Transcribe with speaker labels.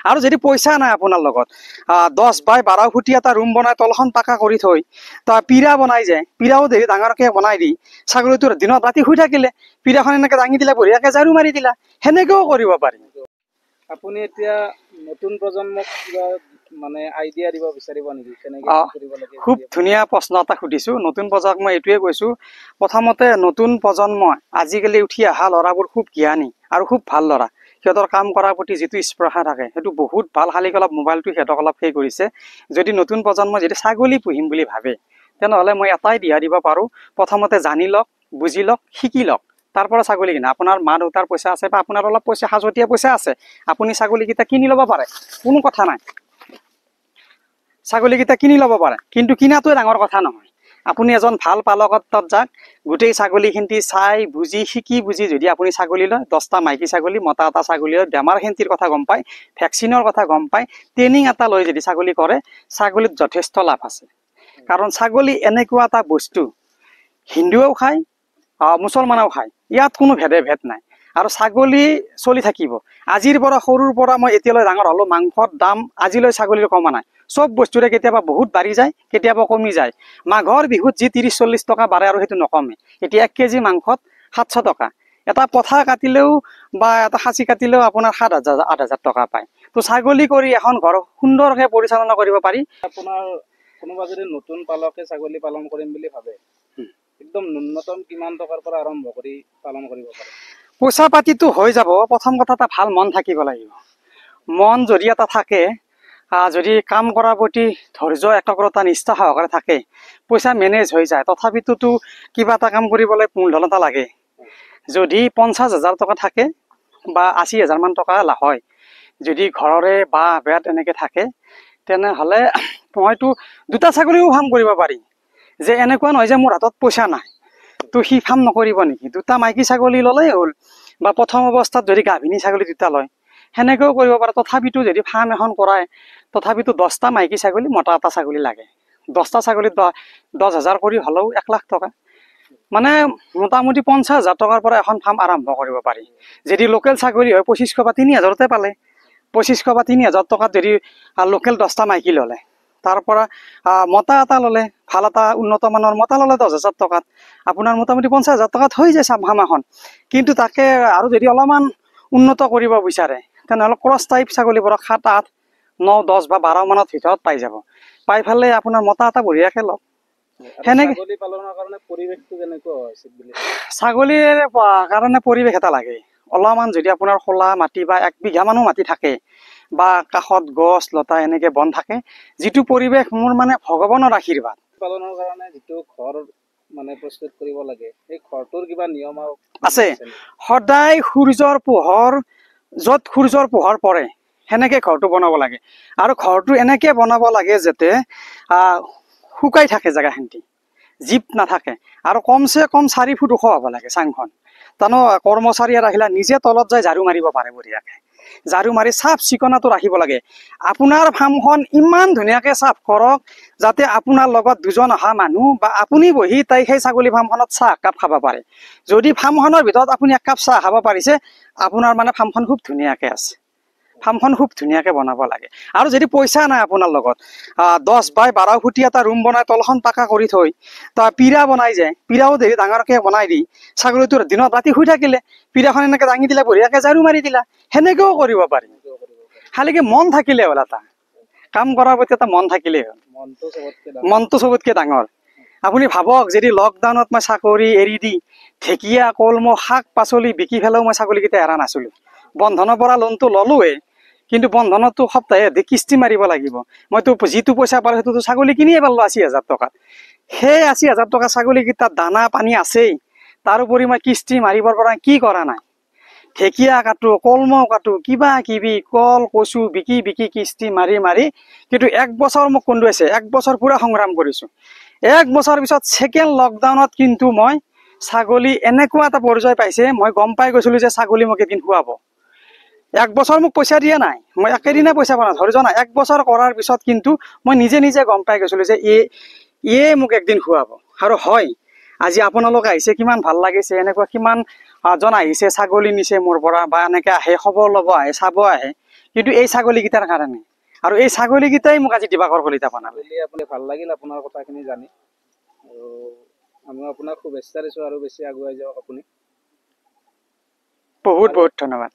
Speaker 1: আৰু যদি পইচা নাই আপোনাৰ লগত 10 বাই 12 ফুটি এটা ৰুম বনাই তলখন পাকা কৰি থৈ পিৰা বনাই যায়, পিৰাও দেৰি ডাঙৰকে বনাই দি ছাগলীটোৰ দিনত ৰাতি শুই থাকিলে পিৰাখন এনেকে দাঙি দিলে বঢ়িয়াকে ঝাৰু মাৰি দিলা, সেনেকেও কৰিব পাৰি।
Speaker 2: আপুনি এতিয়া নতুন প্ৰজন্মক কিবা মানে আইডিয়া দিব বিচাৰিব নেকি কেনেকৈ কৰিব লাগে?
Speaker 1: খুব ধুনীয়া প্ৰশ্ন এটা সুধিছো। নতুন প্ৰজন্মক মই এইটোৱে কৈছো, প্ৰথমতে নতুন প্ৰজন্ম আজিকালি উঠি অহা ল'ৰাবোৰ খুব জ্ঞানী আৰু খুব ভাল ল'ৰা। সিহঁতৰ কাম কৰাৰ প্ৰতি যিটো স্পৃহা থাকে সেইটো বহুত ভাল। খালি অলপ মোবাইলটো সিহঁতক অলপ সেই কৰিছে। যদি নতুন প্ৰজন্মই যদি ছাগলী পুহিম বুলি ভাবে তেনেহ'লে মই এটাই দিহা দিব পাৰোঁ, প্ৰথমতে জানি লওক, বুজি লওক, শিকি লওক, তাৰ পৰা ছাগলী কিনা। আপোনাৰ মা দেউতাৰ পইচা আছে বা আপোনাৰ অলপ পইচা সাজতীয়া পইচা আছে, আপুনি ছাগলীকেইটা কিনি ল'ব পাৰে, কোনো কথা নাই। ছাগলীকেইটা কিনি ল'ব পাৰে, কিন্তু কিনাটোৱে ডাঙৰ কথা নহয়। আপুনি এজন ভাল পালকৰ তাত যাক, গোটেই ছাগলীখিনি চাই বুজি শিকি বুজি যদি আপুনি ছাগলী লয়, 10টা মাইকী ছাগলী মতা এটা ছাগলী লয়, বেমাৰখিনিৰ কথা গম পায়, ভেকচিনৰ কথা গম পায়, ট্ৰেইনিং এটা লৈ যদি ছাগলী কৰে, ছাগলীত যথেষ্ট লাভ আছে। কাৰণ ছাগলী এনেকুৱা এটা বস্তু, হিন্দুৱেও খায় মুছলমানেও খায়, ইয়াত কোনো ভেদ নাই। আৰু ছাগলী চলি থাকিব। আজিৰ পৰা সৰুৰ পৰা মই এতিয়ালৈ ডাঙৰ হ'লো, মাংসৰ দাম আজিলৈ ছাগলীৰ কমা নাই। চব বস্তুৰে কেতিয়াবা বহুত বাঢ়ি যায়, কেতিয়াবা কমি যায়। মাঘৰ বিহুত যি 30-40 টকা বাঢ়ে আৰু সেইটো নকমে। এতিয়া 1 কেজি মাংসত 700 টকা। এটা পঠা কাটিলেও বা এটা খাচী কাটিলেও আপোনাৰ 7,000-8,000 টকা পায়। তো ছাগলী কৰি এখন ঘৰ সুন্দৰকৈ পৰিচালনা কৰিব পাৰি।
Speaker 2: আপোনাৰ কোনোবা যদি নতুন পালকে ছাগলী পালন কৰিম বুলি ভাবে, একদম ন্যূনতম কিমান টকাৰ পৰা আৰম্ভ কৰি পালন কৰিব পাৰে?
Speaker 1: পইচা পাতিটো হৈ যাব। প্ৰথম কথা এটা ভাল মন থাকিব লাগিব। মন যদি এটা থাকে, যদি কাম কৰাৰ প্ৰতি ধৈৰ্য একাগ্ৰতা নিষ্ঠা সহকাৰে থাকে, পইচা মেনেজ হৈ যায়। তথাপিতো কিবা এটা কাম কৰিবলৈ মূলধন এটা লাগে। যদি 50,000 টকা থাকে বা 80,000 মান টকা লাভ হয়, যদি ঘৰৰে বা বেত এনেকৈ থাকে, তেনেহ'লে মইতো 2টা ছাগলীও ফাৰ্ম কৰিব পাৰি। যে এনেকুৱা নহয় যে মোৰ হাতত পইচা নাই, তো সি ফাৰ্ম নকৰিব নেকি? 2টা মাইকী ছাগলী ল'লেই হ'ল, বা প্ৰথম অৱস্থাত যদি গাভিনী ছাগলী 2টা লয়, সেনেকৈও কৰিব পাৰে। তথাপিতো যদি ফাৰ্ম এখন কৰাই, তথাপিতো 10টা মাইকী ছাগলী মতা এটা ছাগলী লাগে। 10টা ছাগলীত 10,000 কৰি হ'লেও 1 লাখ টকা, মানে মোটামুটি 50,000 টকাৰ পৰা এখন ফাৰ্ম আৰম্ভ কৰিব পাৰি। যদি লোকেল ছাগলী হয় 2,500 বা 3,000তে পালে, 2,500 বা 3,000 টকাত যদি লোকেল 10টা মাইকী ল'লে, তাৰ পৰা মতা এটা ল'লে, ভাল এটা উন্নত মানৰ মতা ল'লে 10,000 টকাত আপোনাৰ মোটামুটি 50,000 টকাত হৈ যায় ফাৰ্ম এখন। কিন্তু তাকে আৰু যদি অলপমান উন্নত কৰিব বিচাৰে, তেনেহ'লে ক্ৰছ টাইপ ছাগলীবোৰক 7, 8, 9, 10 বা 12 মানত ভিতৰত পাই যাব। পাই পেলাই আপোনাৰ মতা এটা বঢ়িয়াকৈ লওক। সেনেকৈ
Speaker 2: ছাগলী পালনৰ কাৰণে পৰিৱেশটো কেনেকুৱা হৈছে বুলি?
Speaker 1: ছাগলীৰ কাৰণে পৰিৱেশ এটা লাগে অলপমান। যদি আপোনাৰ খোলা মাটি বা 1 বিঘা মানো মাটি থাকে, বা কাষত গছ লতা এনেকৈ বন থাকে, যিটো পৰিৱেশ মোৰ মানে ভগৱানৰ আশীৰ্বাদ।
Speaker 2: পালনৰ কাৰণে যিটো ঘৰ মানে প্ৰস্তুত কৰিব লাগে, এই ঘৰটোৰ কিবা নিয়ম
Speaker 1: আছে। সদায় সূৰ্যৰ পোহৰ, য'ত সূৰ্যৰ পোহৰ পৰে সেনেকৈ ঘৰটো বনাব লাগে। আৰু ঘৰটো এনেকৈ বনাব লাগে যাতে শুকাই থাকে জেগাখিনি, জীপ নাথাকে। আৰু কমচে কম 4 ফুট ওখ হ'ব লাগে চাংখন। তাৰমানে কৰ্মচাৰী আহিলে নিজে তলত যাই ঝাৰু মাৰিব পাৰে বঢ়িয়াকৈ। ঝাৰু মাৰি চাফ চিকুণাটো ৰাখিব লাগে। আপোনাৰ ফাৰ্মখন ইমান ধুনীয়াকৈ চাফ কৰক যাতে আপোনাৰ লগত 2জন অহা মানুহ বা আপুনি বহি সেই ছাগলী ফাৰ্মখনত চাহ একাপ খাব পাৰে। যদি ফাৰ্মখনৰ ভিতৰত আপুনি 1 কাপ চাহ খাব পাৰিছে, আপোনাৰ মানে ফাৰ্মখন খুব ধুনীয়াকৈ আছে। ফাৰ্মখন খুব ধুনীয়াকৈ বনাব লাগে। আৰু যদি পইচা নাই আপোনাৰ লগত, 10 বাই 12 ফুটি এটা ৰুম বনাই তলখন পাকা কৰি থৈ পিৰা বনাই যায়, পিৰাও দেৰি ডাঙৰকৈ বনাই দি ছাগলীটোৰ দিনত ৰাতি শুই থাকিলে পিৰাখন এনেকৈ দাঙি দিলে বঢ়িয়াকৈ ঝাৰু মাৰি দিলা, সেনেকৈও কৰিব পাৰি। খালি কি মন থাকিলে হ'ল, এটা কাম কৰাৰ প্ৰতি এটা মন থাকিলেই হ'ল। মনটো চবতকৈ ডাঙৰ। আপুনি ভাবক, যদি লকডাউনত মই চাকৰি এৰি দি ঢেকীয়া কলমৌ শাক পাচলি বিকি পেলাইও মই ছাগলীকেইটা এৰা নাছিলোঁ। বন্ধনৰ পৰা লোনটো ল'লোৱে, কিন্তু বন্ধনতো সপ্তাহে কিস্তি মাৰিব লাগিব। মইতো যিটো পইচা পালোঁ সেইটোতো ছাগলী কিনিয়ে পালোঁ 80,000 টকাত। সেই 80,000 টকা ছাগলীকেইটাত দানা পানী আছেই, তাৰোপৰি মই কিস্তি মাৰিবৰ পৰা কি কৰা নাই। ঢেকীয়া কাটো, কলমৌ কাটো, কিবা কিবি কল কচু বিকি কিস্তি মাৰি কিন্তু 1 বছৰ মোক কন্দুৱাইছে। 1 বছৰ পুৰা সংগ্ৰাম কৰিছোঁ। 1 বছৰ পিছত ছেকেণ্ড লকডাউনত কিন্তু মই ছাগলী এনেকুৱা এটা পৰ্যায় পাইছে, মই গম পাই গৈছিলোঁ যে ছাগলী মোক এদিন খুৱাব। 1 বছৰ মোক পইচা দিয়া নাই, মই একেদিনাই পইচা পোৱা নাই, ধৈৰ্য নাই। 1 বছৰ কৰাৰ পিছত কিন্তু মই নিজে গম পাই গৈছিলোঁ যে ইয়ে মোক একদিন খুৱাব। আৰু হয়, আজি আপোনালোক আহিছে, কিমান ভাল লাগিছে। এনেকুৱা কিমান জন আহিছে, ছাগলী নিছে মোৰ পৰা, বা এনেকৈ আহে খবৰ ল'ব আহে, চাব আহে। কিন্তু এই ছাগলীকেইটাৰ কাৰণে আৰু এই ছাগলীকেইটাই মোক আজি দিবাকৰ কলিতা বনালে।
Speaker 2: বুলি আপুনি ভাল লাগিল আপোনাৰ কথাখিনি জানি, আৰু আমি আপোনাক শুভেচ্ছা দিছোঁ আৰু বেছি আগুৱাই যাওক আপুনি।
Speaker 1: বহুত বহুত ধন্যবাদ।